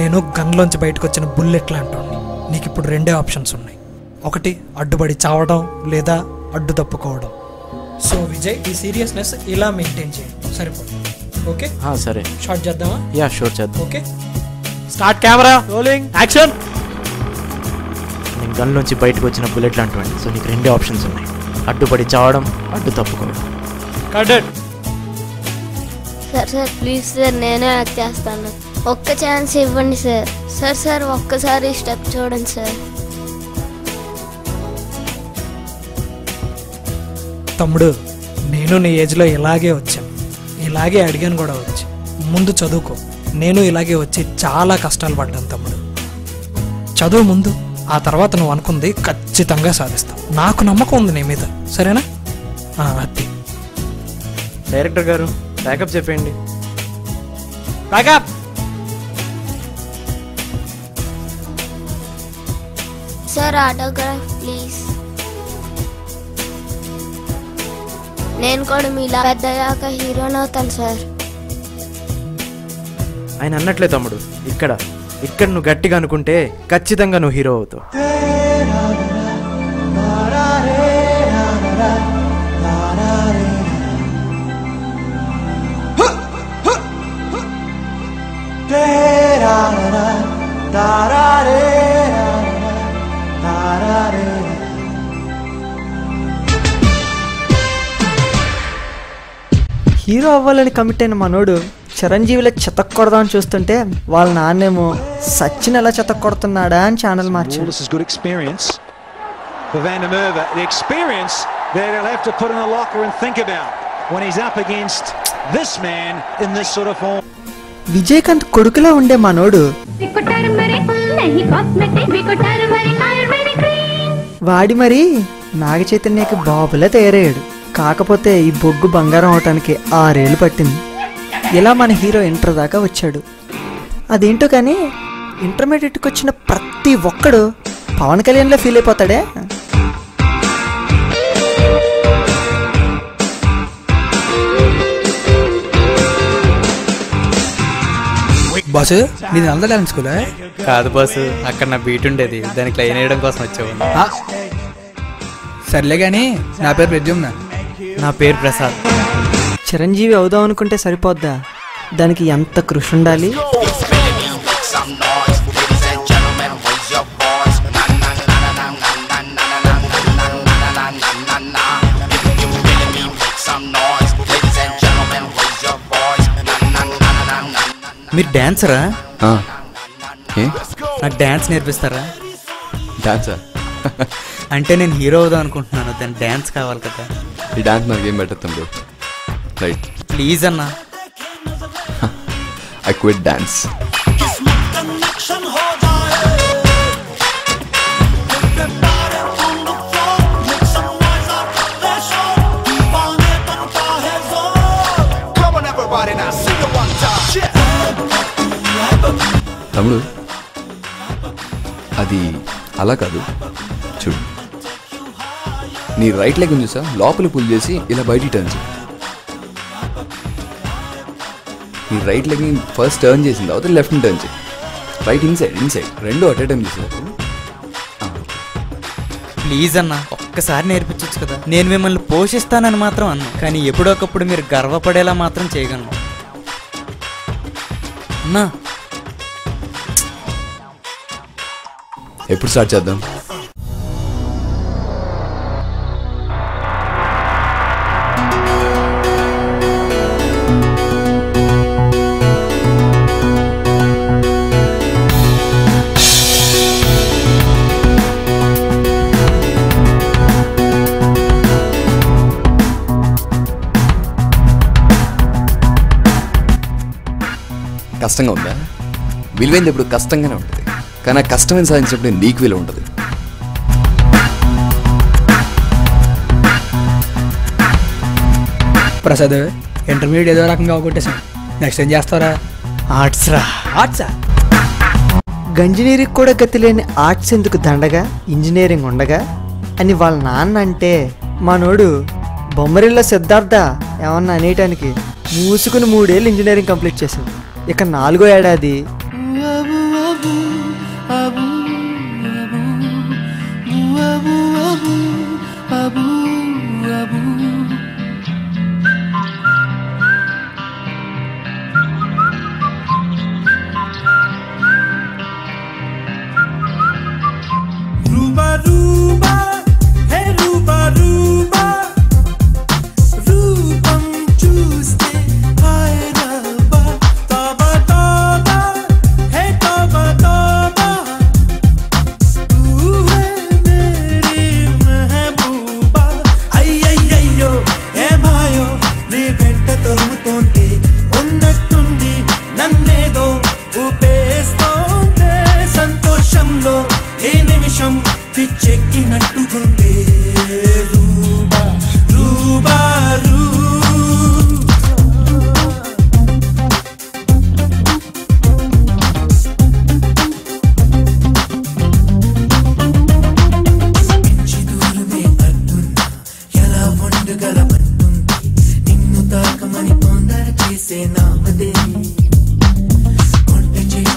నేను గన్లోంచి బయటకు వచ్చిన బుల్లెట్ లాంటి నీకు ఇప్పుడు 2 ఆప్షన్స్ ఉన్నాయి. ఒకటి అడ్డుపడి చావడం, లేదా అడ్డు తప్పుకోవడం. సో విజయ్, ఈ సీరియస్నెస్ ఇలా మెయింటైన్ చేయండి, సరిపోతుంది. ఓకే సరే, షార్ట్ చేద్దామా? యా షూర్ చేద్దాం. Okay, start, camera rolling, action. నేను గన్లోంచి బయటకు వచ్చిన బుల్లెట్ లాంటివండి. సో నీకు 2 ఆప్షన్స్ ఉన్నాయి, అడ్డుపడి చావడం, అడ్డు తప్పుకోవడం. కరెక్ట్. సార్ ప్లీజ్ సార్, నేనే యాక్ట్ చేస్తాను. ఒక్క ఛాన్స్ ఇవ్వండి సార్. సార్ ఒక్కసారి స్టెప్ చూడండి సార్. తమ్ముడు, నేను నీ ఏజ్లో ఇలాగే వచ్చాను, ఇలాగే అడిగాను కూడా వచ్చి. ముందు చదువుకో. నేను ఇలాగే వచ్చి చాలా కష్టాలు పడ్డాను తమ్ముడు. చదువు ముందు, ఆ తర్వాత నువ్వు అనుకుంది ఖచ్చితంగా సాధిస్తావు. నాకు నమ్మకం ఉంది నీ మీద, సరేనా? అది. డైరెక్టర్ గారు, బ్యాకప్ చెప్పండి. బ్యాకప్. Sir autograph please. నేను కూడా మీలా పెద్దయ్యాక హీరోని అవుతాను సార్. ఆయన అన్నట్లే తమ్ముడు, ఇక్కడ నువ్వు గట్టిగా అనుకుంటే ఖచ్చితంగా నువ్వు హీరో అవుతావు. హీరో అవ్వాలని కమిట్ అయిన మనోడు చిరంజీవిలో చెతక్కొడదామని చూస్తుంటే వాళ్ళ నాన్నేమో సచిన్ ఎలా చెతక్కొడుతున్నాడా అని ఛానల్ మార్చాడు. విజయకాంత్ కొడుకులా ఉండే మనోడు వాడి మరి నాగ చైతన్యకి బాబులా తయారయ్యాడు. కాకపోతే ఈ బొగ్గు బంగారం అవటానికి 6 ఏళ్ళు పట్టింది. ఇలా మన హీరో ఇంటర్ దాకా వచ్చాడు. అదేంటో కానీ ఇంటర్మీడియట్కి వచ్చిన ప్రతి ఒక్కడు పవన్ కళ్యాణ్లో ఫీల్ అయిపోతాడే. బాసు, నీది నల్ద డాన్స్ స్కూలా? కాదు బాసు, అక్కడ నా బీట్ ఉండేది, దానికి లైన్ వేయడం కోసం వచ్చావు. సర్లే కానీ నా పేరు ప్రద్యుమ్న. నా పేరు ప్రసాద్. చిరంజీవి అవుదాం అనుకుంటే సరిపోద్దా? దానికి ఎంత కృషి ఉండాలి. మీరు డాన్సరా? నాకు డాన్స్ నేర్పిస్తారా? డాన్సా? అంటే నేను హీరో అవుదాం అనుకుంటున్నాను, దాని డాన్స్ కావాలి కదా. ఈ డాన్స్ నాకు ఏం పెట్టద్దు. రైట్, ప్లీజ్ అన్నా. I quit dance. తమ్ముడు, అది అలా కాదు, చూడు. నీ రైట్ లెగ్ చూసా, లోపల పుల్ చేసి ఇలా బయటికి టర్న్ చేయి. నీ రైట్ లెగ్ని ఫస్ట్ టర్న్ చేసిన తర్వాత లెఫ్ట్ని టర్న్ చేయి. Right inside 2 at a time చేసేది. ప్లీజ్ అన్నా, ఒక్కసారి నేర్పించచ్చు కదా. నేను మిమ్మల్ని పోషిస్తానని మాత్రం అన్నా, కానీ ఎప్పుడొకప్పుడు మీరు గర్వపడేలా మాత్రం చేయగలను అన్నా. ఎప్పుడు స్టార్ట్ చేద్దాం? కష్టంగా ఉందా? విలువైంది ఎప్పుడు కష్టంగానే ఉంటుంది, కానీ ఆ కష్టమైన సాధించినప్పుడు నీకు విలువ ఉంటుంది. ప్రసాద్, ఇంటర్మీడియట్ ఏదో రకంగా అవగొట్టేసాను. నెక్స్ట్ ఏం చేస్తారా? ఆర్ట్స్ రా. ఆర్ట్సా? గంజినీరింగ్ కూడా గతి లేని ఆర్ట్స్ ఎందుకు దండగా, ఇంజనీరింగ్ ఉండగా అని వాళ్ళ నాన్న అంటే మనోడు బొమ్మరిల్లో సిద్ధార్థ ఏమన్నా అనేయటానికి మూసుకుని 3 ఏళ్ళు ఇంజనీరింగ్ కంప్లీట్ చేశాడు. ఇక 4వ ఏడాది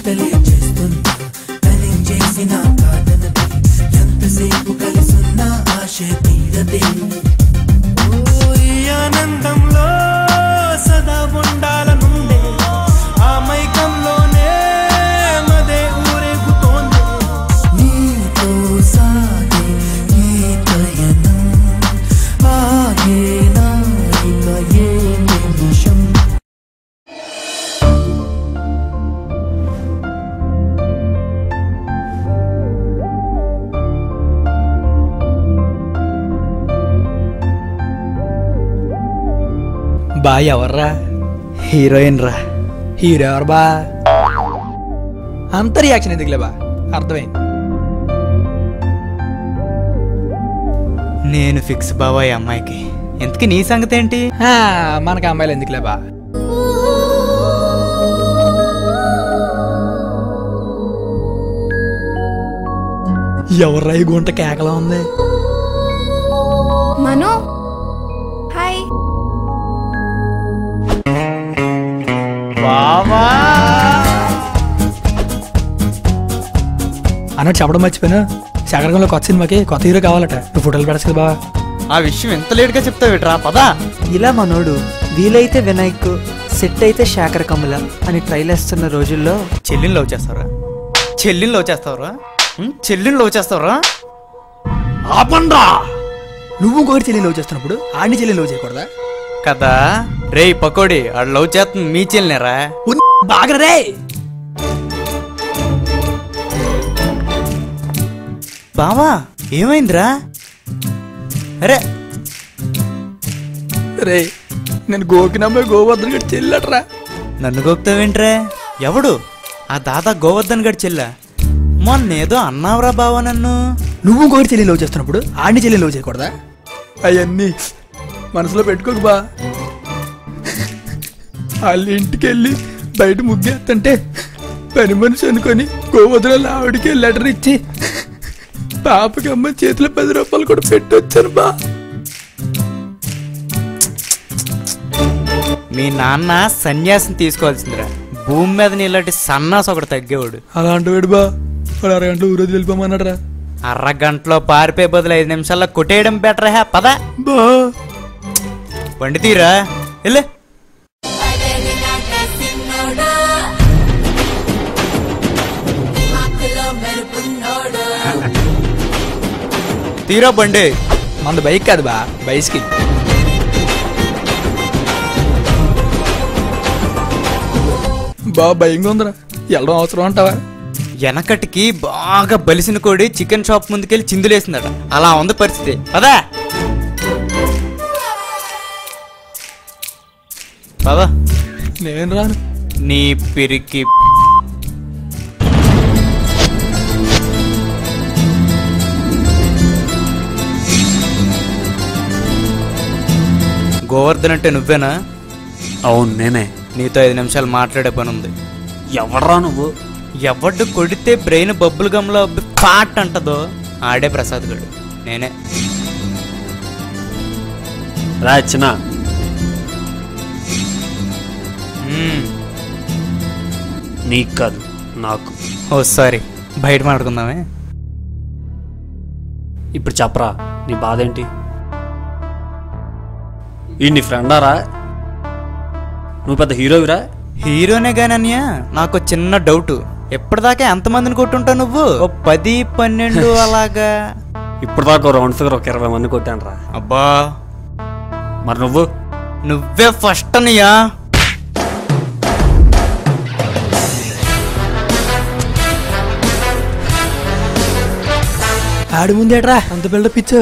వింతలే చేస్తున్నా తనేం చేసినా కాదనది ఎంతసేపు కలిసున్నా ఆశ తీరదే ఈ ఆనందంలో సదా ఉండాలనుండే ఆ మైకంలోనే మదే ఊరేగుతోంది నీతో సాగే ఈ పయనం ఆగేనా ఇక ఏ నిమిషం బా ఎవర్రా? హీరోయిన్ రా. హీరో ఎవరు బా? అంత రియాక్షన్ ఎందుకులే బా, అర్థమైంది. నేను ఫిక్స్ బావా ఈ అమ్మాయికి. ఇంతకీ నీ సంగతి ఏంటి? మనకి అమ్మాయిలు ఎందుకులే బా. ఎవర్రా ఈ గుంట కేకలా ఉంది? మను హాయ్. బావా అన్నట్టు చెప్పడం మర్చిపోయినా, శేఖరంలో కొత్త సినిమాకి కొత్త హీరో కావాలట. నువ్వు ఫోటోలు పెడచ్చు కదా బావా. ఆ విషయం ఎంత లేట్గా చెప్తావేట్రా? పదా. ఇలా మనోడు వీలైతే వినాయక్, సెట్ అయితే శేఖర్ కమల అని ట్రైల్ వేస్తున్న రోజుల్లో చెల్లిని లవ్ చేస్తావరా? చెల్లిని లవ్ చేస్తావరా? చెల్లిని లవ్ చేస్తావరా? ఆపండ్రా! నువ్వు ఇంకొకటి చెల్లి లవ్ చేస్తున్నప్పుడు ఆడిని చెల్లి లవ్ చేయకూడదా కదా? రే పకోడి, ఆడు లవ్ చేస్తుంది మీ చెల్లినేరా? బాగా రే. బావా ఏమైందిరా? అరే రే, నేను గోకినమ్మాయి గోవర్ధన్ గడి చెల్లట్రా. నన్ను గోపుతావేంట్రా? ఎవడు? ఆ దాదా గోవర్ధన్ గడి చెల్ల. మొన్నేదో అన్నావురా బావా నన్ను. నువ్వు ఇంకొకటి చెల్లి లవ్ చేస్తున్నప్పుడు ఆడిని చెల్లి లవ్ చేయకూడదా? అవన్నీ మనసులో పెట్టుకోకు బా. వాళ్ళ ఇంటికి వెళ్ళి బయట ముగ్గేస్తుంటే పని మనిషి అనుకొని గోవర్ధన్ ఆవిడికి లెటర్ ఇచ్చి పాపకి అమ్మ చేతిలో 10 రూపాయలు కూడా పెట్టొచ్చాను బా. మీ నాన్న సన్యాసం తీసుకోవాల్సిందిరా. భూమి మీద నీలాంటి సన్నాస్ ఒకటి తగ్గేవాడు. అలాంటి వాడు బా. వాడు అరగంటలో ఊరోజు వెళ్ళిపోమన్నాడరా. అరగంటలో పారిపోయే బదులు 5 నిమిషాల్లో కొట్టేయడం బెటర్. హే పదా బా. బండి తీరా వెళ్ళే. తీరా బండి. మన బైక్ కాదు బా, బైస్కిల్. బా భయంగా ఉందిరా, వెళ్ళడం అవసరం అంటావా? వెనకటికి బాగా బలిసిన కోడి చికెన్ షాప్ ముందుకెళ్ళి చిందులేసిందట. అలా ఉంది పరిస్థితి. పదా పదా. నేను రాను. నీ పిరికి. గోవర్ధన్ అంటే నువ్వేనా? అవును నేనే. నీతో 5 నిమిషాలు మాట్లాడే పని ఉంది. ఎవడ్రా నువ్వు? ఎవడ్డు కొడితే బ్రెయిన్ బబ్బుల్ గమ్లో పాట్ అంటదో ఆడే ప్రసాద్ గడు. నేనే. రా చిన్న. నీకు కాదు నాకు. ఓ సారీ, బయట మాట్లాడుకుందామే. ఇప్పుడు చెప్పరా నీ బాధ ఏంటి? ఈ నీ ఫ్రెండారా? నువ్వు పెద్ద హీరోవిరా? హీరోనే గానన్యా, నాకు చిన్న డౌట్. ఎప్పటిదాకా ఎంతమందిని కొట్టుంటావు నువ్వు? 10-12 అలాగా. ఇప్పుడు దాకా రౌండ్ ఫిగర్ ఒక 20 మంది కొట్టాను రా. అబ్బా. మరి నువ్వు? నువ్వే ఫస్ట్ అనియా. ఆడి ముందేట్రా అంత బిల్డప్ ఇచ్చు?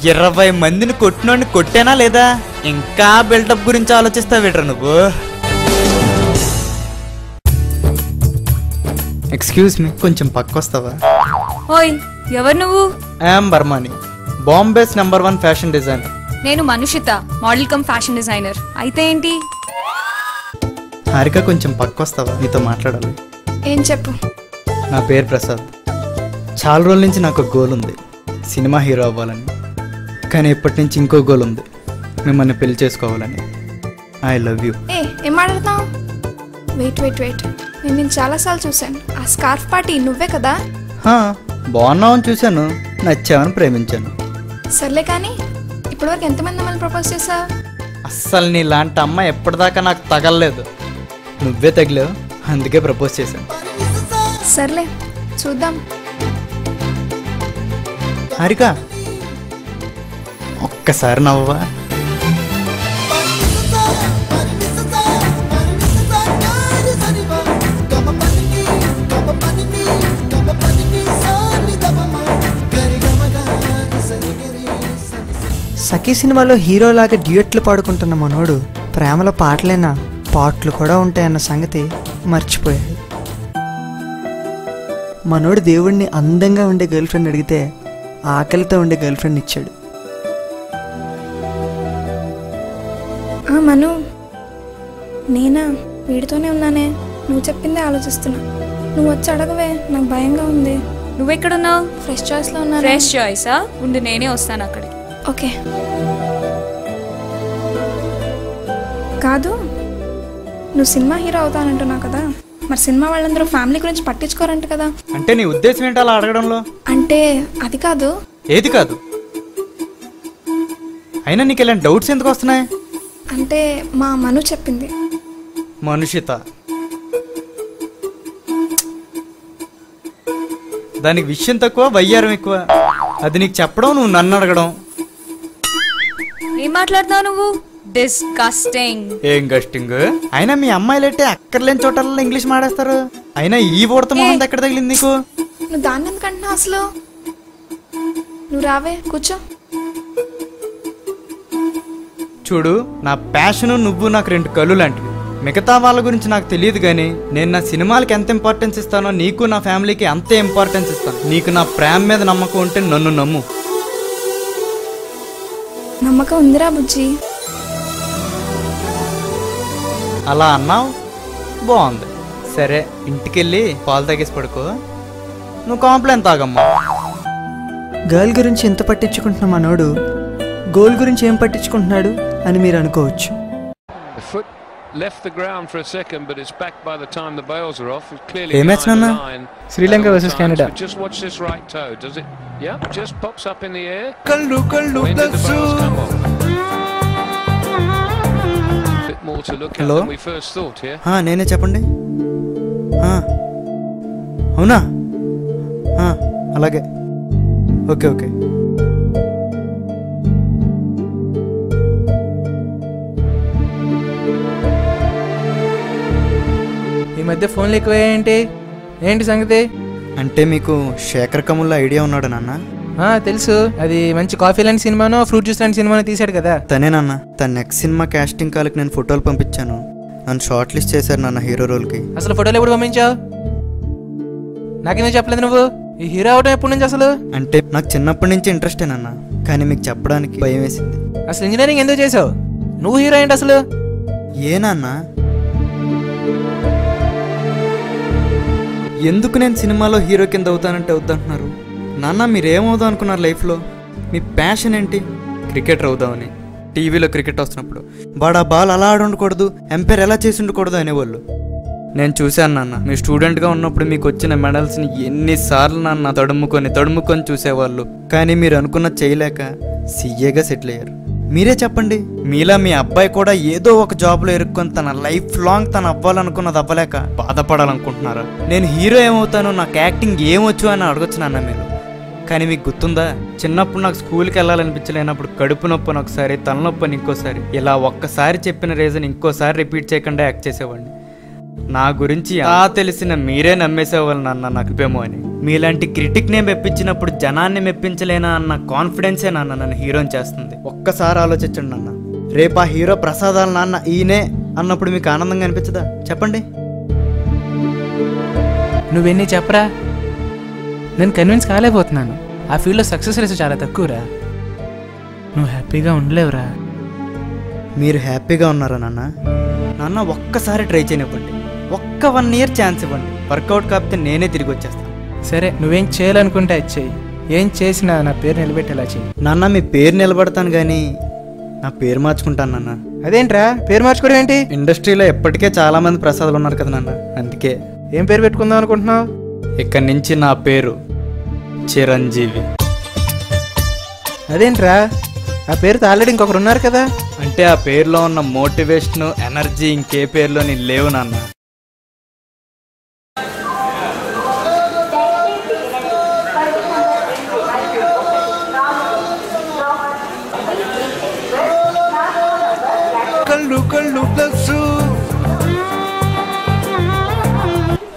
20 మందిని కొట్టినోడిని కొట్టేనా లేదా? ఇంకా బిల్డప్ గురించి ఆలోచిస్తావేట్రా నువ్వు? ఎక్స్క్యూజ్ మీ, కొంచెం పక్కొస్తావా? ఓయ్ ఎవరు నువ్వు? I'm Barmani, Bombay's #1 fashion designer. నేను Manushita, model cum fashion designer. అయితే ఏంటి? హారిక కొంచెం పక్కొస్తావా? నీతో మాట్లాడాలి. ఏం చెప్పు. నా పేరు ప్రసాద్. చాలా రోజుల నుంచి నాకు ఒక గోల్ ఉంది, సినిమా హీరో అవ్వాలని. కానీ ఇప్పటి నుంచి ఇంకో గోల్ ఉంది, మిమ్మల్ని పెళ్లి చేసుకోవాలని. I love you. ఏం మాట్లాడుతున్నావు? వెయిట్ వెయిట్ వెయిట్, నేను నేను చాలాసార్లు చూశాను. ఆ స్కార్ఫ్ పార్టీ నువ్వే కదా? బాగున్నావని చూశాను, నచ్చావని ప్రేమించాను. సర్లే కానీ ఇప్పటివరకు ఎంతమంది అమ్మాయిని ప్రపోజ్ చేసావు? అస్సలు నీలాంటి అమ్మాయి ఎప్పటిదాకా నాకు తగలలేదు. నువ్వే తగిలేవు, అందుకే ప్రపోజ్ చేశాను. సర్లే చూద్దాం. హారిక, ఒక్కసారి నవ్వవా? సఖీ సినిమాలో హీరోలాగా డ్యూయట్లు పాడుకుంటున్న మనోడు ప్రేమలో పాటలైనా పాటలు కూడా ఉంటాయన్న సంగతి మర్చిపోయాడు. మనోడు దేవుడిని అందంగా ఉండే గర్ల్ ఫ్రెండ్ అడిగితే ఆకలితో ఉండే గర్ల్ ఫ్రెండ్ ఇచ్చాడు. మను, నేనా? వీడితోనే ఉన్నానే. నువ్వు చెప్పిందే ఆలోచిస్తున్నా. నువ్వు వచ్చి అడగవే, నాకు భయంగా ఉంది. నువ్వెక్కడున్నావు? ఫ్రెష్ చాయిస్లో ఉన్నా. ఫ్రెష్ చాయిసా? ఉండి నేనే వస్తాను అక్కడికి. ఓకే. కాదు, నువ్వు సినిమా హీరో అవుతానంటున్నావు కదా, మరి సినిమా వాళ్ళందరూ ఫ్యామిలీ గురించి పట్టించుకోరంట కదా? అంటే నీ ఉద్దేశం ఏంటి అలా అడగడంలో? అంటే అది కాదు. ఏది కాదు? అయినా నీకు ఇలాంటి డౌట్స్ ఎందుకు వస్తున్నాయి? అంటే మా మను చెప్పింది. మనుషిత, దానికి విషయం తక్కువ, వయ్యారం ఎక్కువ. అది నీకు చెప్పడం, నువ్వు నన్ను అడగడం. ఏం మాట్లాడుతున్నావు నువ్వు? డిస్గస్టింగ్. ఏం గస్టింగ్? అయినా మీ అమ్మాయిలు అయితే అక్కర్లేని చోటల్లో ఇంగ్లీష్ మాడేస్తారు. అయినా ఈ ఊడత మొహం ఎక్కడ తగిలింది నీకు? నువ్వు దాన్ని ఎందుకంటున్నావు అసలు? నువ్వు రావే, కూర్చో. చూడు, నా ప్యాషను నువ్వు నాకు రెండు కళ్ళు లాంటివి. మిగతా వాళ్ళ గురించి నాకు తెలియదు, కానీ నేను నా సినిమాలకి ఎంత ఇంపార్టెన్స్ ఇస్తానో నీకు నా ఫ్యామిలీకి అంతే ఇంపార్టెన్స్ ఇస్తాను. నీకు నా ప్రేమ మీద నమ్మకం ఉంటే నన్ను నమ్ము. నమ్మకం ఉందిరా బుజ్జి. అలా అన్నావు, బాగుంది. సరే, ఇంటికెళ్ళి పాలు తాగేసి పడుకో. నువ్వు కాంప్లైంట్ తాగమ్మా. గర్ల్ గురించి ఎంత పట్టించుకుంటున్న మనోడు గోల్ గురించి ఏం పట్టించుకుంటున్నాడు అని మీరు అనుకోవచ్చు. Sri Lanka versus Canada. హలో, నేనే, చెప్పండి. అవునా? అలాగే, ఓకే ఓకే. ఈ మధ్య ఫోన్లు ఎక్కువ ఏంటి సంగతి? అంటే మీకు శేఖర్ కమల్ ఐడియా ఉన్నాడు నాన్న? తెలుసు. అది మంచి కాఫీ లాంటి సినిమానో ఫ్రూట్ జ్యూస్ లాంటి సినిమానో తీశాడు కదా. తనే నాన్న. తన నెక్స్ట్ సినిమా కాస్టింగ్ కాల్కి నేను ఫోటోలు పంపించాను. నన్ను షార్ట్ లిస్ట్ చేశారు నాన్న హీరో రోల్కి. అసలు ఫోటోలు ఎప్పుడు పంపించావు? నాకేమో చెప్పలేదు నువ్వు. ఈ హీరో అవడం ఎప్పటి నుంచి అసలు? అంటే నాకు చిన్నప్పటి నుంచి ఇంట్రెస్టే నాన్న, కానీ మీకు చెప్పడానికి భయం వేసింది. అసలు ఇంజనీరింగ్ ఎందుకు చేసావు? నువ్వు హీరో ఏంటి అసలు? ఏ నాన్న, ఎందుకు నేను సినిమాలో హీరో కింద అవుతానంటే అవుతాంటున్నారు? నాన్న, మీరేమవుదాం అనుకున్నారు లైఫ్లో? మీ ప్యాషన్ ఏంటి? క్రికెటర్ అవుదామని. టీవీలో క్రికెట్ వస్తున్నప్పుడు బాడా బాల్ అలా ఆడి ఉండకూడదు, ఎంపైర్ ఎలా చేసి ఉండకూడదు అనేవాళ్ళు. నేను చూశాను నాన్న, మీ స్టూడెంట్గా ఉన్నప్పుడు మీకు వచ్చిన మెడల్స్ని ఎన్నిసార్లు నాన్న తడుముకొని చూసేవాళ్ళు. కానీ మీరు అనుకున్న చేయలేక సీఏగా సెటిల్ అయ్యారు. మీరే చెప్పండి, మీలా మీ అబ్బాయి కూడా ఏదో ఒక జాబ్లో ఇరుక్కొని తన లైఫ్ లాంగ్ తను అవ్వాలనుకున్నది అవ్వలేక బాధపడాలనుకుంటున్నారా? నేను హీరో ఏమవుతాను, నాకు యాక్టింగ్ ఏమొచ్చు అని అడగొచ్చు నాన్న మీరు. కానీ మీకు గుర్తుందా, చిన్నప్పుడు నాకు స్కూల్కి వెళ్ళాలనిపించలేనప్పుడు కడుపు నొప్పని ఒకసారి, తలనొప్పని ఇంకోసారి, ఇలా ఒక్కసారి చెప్పిన రీజన్ ఇంకోసారి రిపీట్ చేయకుండా యాక్ట్ చేసేవాడిని. నా గురించి తెలిసిన మీరే నమ్మేసేవాళ్ళు నాన్న నాకు అని. మీలాంటి క్రిటిక్నే మెప్పించినప్పుడు జనాన్ని మెప్పించలేనా అన్న కాన్ఫిడెన్సే నాన్న నన్ను హీరోని చేస్తుంది. ఒక్కసారి ఆలోచించండి నాన్న, రేపు ఆ హీరో ప్రసాదాల నాన్న ఈయనే అన్నప్పుడు మీకు ఆనందంగా అనిపించదా? చెప్పండి. నువ్వెన్ని చెప్పరా, నేను కన్విన్స్ కాలేకపోతున్నాను. ఆ ఫీల్డ్లో సక్సెస్ రేసు చాలా తక్కువరా. నువ్వు హ్యాపీగా ఉండలేవురా. మీరు హ్యాపీగా ఉన్నారా నాన్న? నాన్న, ఒక్కసారి ట్రై చేయనివ్వండి, ఒక్క 1 year ఛాన్స్ ఇవ్వండి. వర్కౌట్ కాకపోతే నేనే తిరిగి వచ్చేస్తాను. సరే, నువ్వేం చేయాలనుకుంటే అది చెయ్యి. ఏం చేసినా నా పేరు నిలబెట్టేలా చెయ్యి. నాన్న, మీ పేరు నిలబడతాను కానీ నా పేరు మార్చుకుంటాను నాన్న. అదేంట్రా పేరు మార్చుకోవడం ఏంటి? ఇండస్ట్రీలో ఎప్పటికే చాలా మంది ప్రసాదాలు ఉన్నారు కదా నాన్న, అందుకే. ఏం పేరు పెట్టుకుందాం అనుకుంటున్నావు? ఇక్కడి నుంచి నా పేరు చిరంజీవి. అదేంట్రా, ఆ పేరుతో ఆల్రెడీ ఇంకొకరు ఉన్నారు కదా. అంటే ఆ పేరులో ఉన్న మోటివేషన్, ఎనర్జీ ఇంకే పేరులో నేను లేవు నాన్న.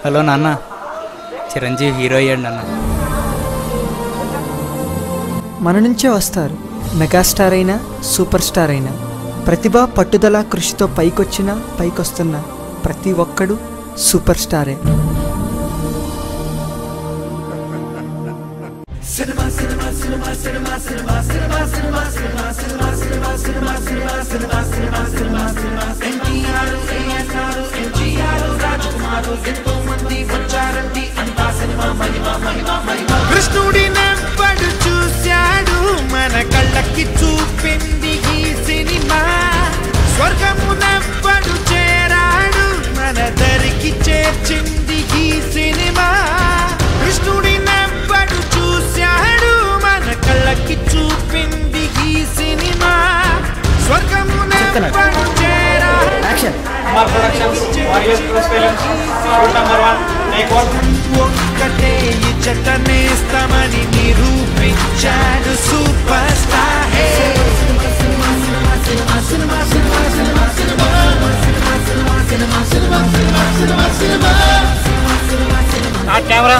హలో నాన్న, చిరంజీవి హీరో అయ్యాడు నాన్న. మన నుంచే వస్తారు మెగాస్టార్ అయినా సూపర్ స్టార్ అయినా. ప్రతిభ, పట్టుదల, కృషితో పైకొచ్చిన పైకొస్తున్న ప్రతి ఒక్కడు సూపర్ స్టారే. కృష్ణుడి నెవ్వడు చూశాడు, మన కళ్ళకి చూపింది ఈ సినిమా. స్వర్గము నెవ్వడు చేరాడు, మన దరికి చేర్చింది ఈ సినిమా. కృష్ణుడి నెవ్వడు చూశాడు, మన కళ్ళకి చూపింది ఈ సినిమా. స్వర్గము నెవ్వడు చేరాడు. ఒక్కటే ఇచ్చటనేస్తామని నిరూపించాడు సూపర్ స్టార్. కెమెరా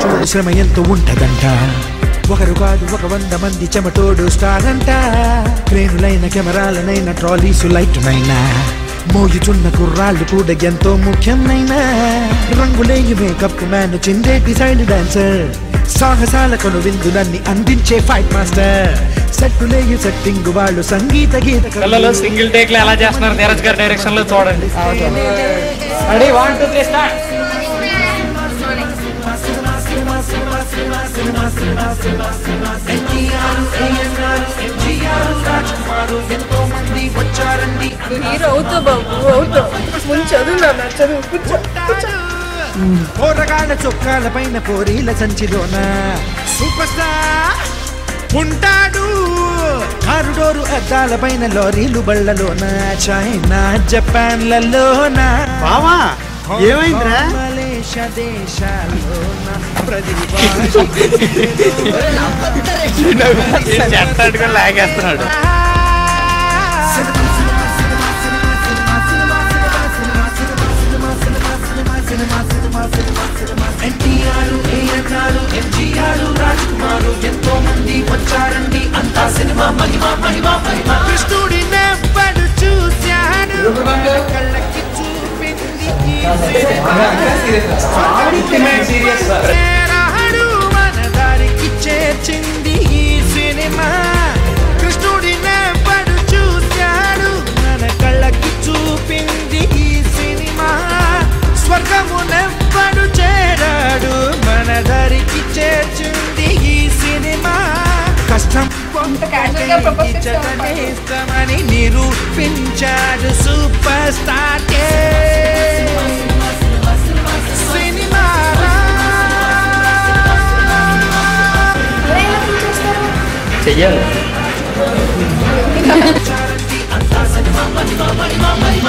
చూడు శ్రమ ఎంతో ఉంటదంట. ఒకరు కాదు 100 మంది చెమటోడు స్టార్ అంట. క్రేనులైన కెమెరాలనైన ట్రాలీసు లైటునైనా మోయుచున్న కుర్రాళ్ళు కూడా ఎంతో ముఖ్యమైన. రంగులేయు మేకప్ మ్యాన్, చిందేటి సైడ్ డాన్సర్, సాహసాల కొను విందులన్నీ అందించే ఫైట్ మాస్టర్. సెట్టులేయు సెట్టింగ్ వాళ్ళు సంగీత గీత పిల్లలు సింగిల్ టేక్ లో ఎలా చేస్తున్నారు నీరజ్ గారి డైరెక్షన్ లో చూడండి. Ready 1 2 3 start. హీరో అవుతావు బాబు, అవుతావు. ముందు చదువు నాన్న, చదువు. పోరగాళ్ళ చొక్కాల పైన పోరీల సంచిలోన సూపర్ స్టార్ ఉంటాడు. కారుడోరు అద్దాల పైన లారీలు బళ్ళలోన, చైనా జపాన్లలోన, ఏమైందిరా? మలేషియా దేశాల్లోన లాగేస్తున్నాడు. ఎన్టీఆర్, ఏఎన్ఆర్, ఎంజీఆర్, రాజ్ కుమార్, ఎంతో మంది వచ్చారండి, అంతా సినిమా మహిమ మహిమ మహిమ. కృష్ణుడి నెవ్వడు చూశాడు, కళ్ళకి చూపింది ఈ సినిమా. చేరాడు, మన దారికి చేర్చింది ఈ సినిమా. కృష్ణుడి నెవ్వడు చూశాడు, మన కళ్ళకి చూపింది ఈ సినిమా. స్వర్గము నెవ్వడు చేరాడు, మన దరికి చేర్చింది ఈ సినిమా. కష్టం ఇష్టమని నిరూపించాడు సూపర్ స్టార్. సినిమా చెయ్యాలి. అంతా సినిమా మహిమ మహిమ మహిమ.